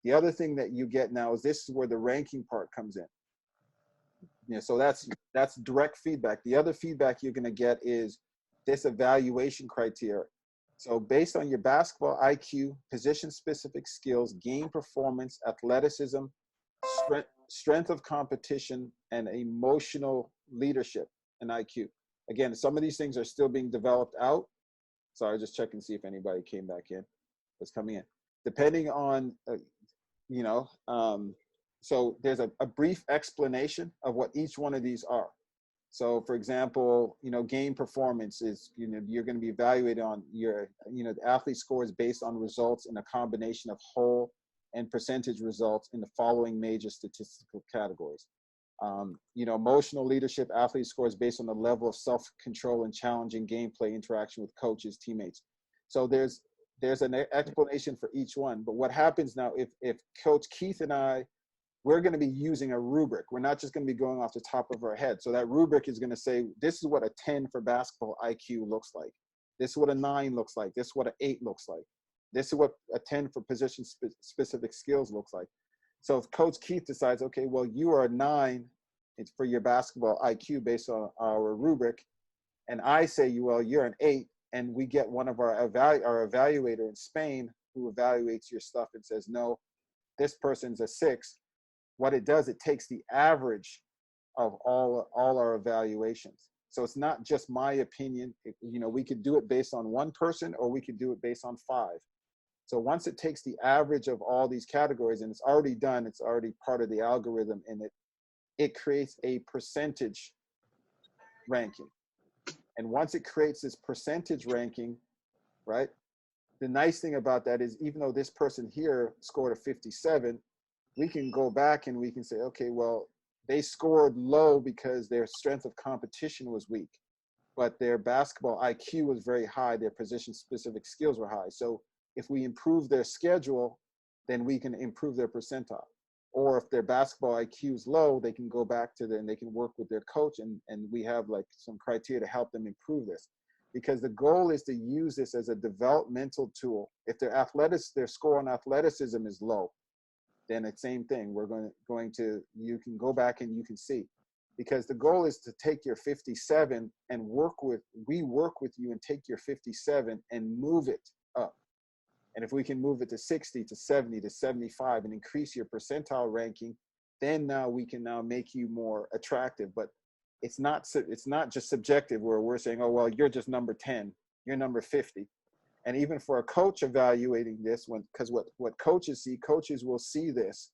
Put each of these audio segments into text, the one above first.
The other thing that you get now is this is where the ranking part comes in. Yeah, so that's direct feedback. The other feedback you're going to get is this evaluation criteria. So based on your basketball IQ, position-specific skills, game performance, athleticism, strength of competition, and emotional leadership and IQ. Again, some of these things are still being developed out. Sorry, just checking to see if anybody came back in, was coming in. Depending on, so there's a brief explanation of what each one of these are. So for example, game performance is, you're going to be evaluated on your, the athlete scores based on results in a combination of whole and percentage results in the following major statistical categories. Emotional leadership, athlete scores based on the level of self-control and challenging gameplay interaction with coaches, teammates. So there's an explanation for each one. But what happens now, if Coach Keith and I, we're going to be using a rubric. We're not just going to be going off the top of our head. So that rubric is going to say, this is what a 10 for basketball IQ looks like. This is what a 9 looks like. This is what an 8 looks like. This is what a 10 for position specific skills looks like. So if Coach Keith decides, okay, well, you are a 9 it's for your basketball IQ based on our rubric, and I say, well, you're an 8, and we get one of our evaluator in Spain who evaluates your stuff and says, no, this person's a 6. What it does, it takes the average of all our evaluations. So it's not just my opinion. We could do it based on one person, or we could do it based on 5. So once it takes the average of all these categories, and it's already done, it's already part of the algorithm, and it creates a percentage ranking. And once it creates this percentage ranking, right? The nice thing about that is, even though this person here scored a 57, we can go back and we can say, okay, well, they scored low because their strength of competition was weak, but their basketball IQ was very high. Their position-specific skills were high. So if we improve their schedule, then we can improve their percentile. Or if their basketball IQ is low, they can go back to and they can work with their coach, and we have like some criteria to help them improve this. Because the goal is to use this as a developmental tool. If their score on athleticism is low, then it's same thing. We're going to, you can go back and you can see. Because the goal is to take your 57 and work with you and take your 57 and move it up. And if we can move it to 60, to 70, to 75 and increase your percentile ranking, then now we can now make you more attractive. But it's not just subjective where we're saying, oh, well, you're just number 10, you're number 50. And even for a coach evaluating this, because what coaches will see this.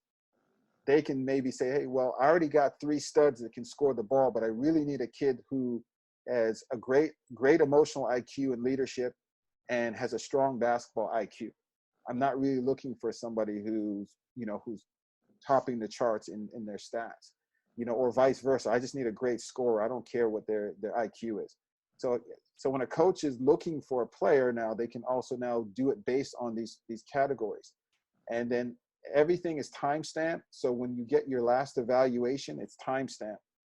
They can maybe say, hey, well, I already got 3 studs that can score the ball, but I really need a kid who has a great emotional IQ and leadership and has a strong basketball IQ. I'm not really looking for somebody who's topping the charts in their stats, or vice versa. I just need a great scorer. I don't care what their IQ is. So when a coach is looking for a player now, they can also now do it based on these categories. And then everything is timestamped. So when you get your last evaluation, it's timestamped.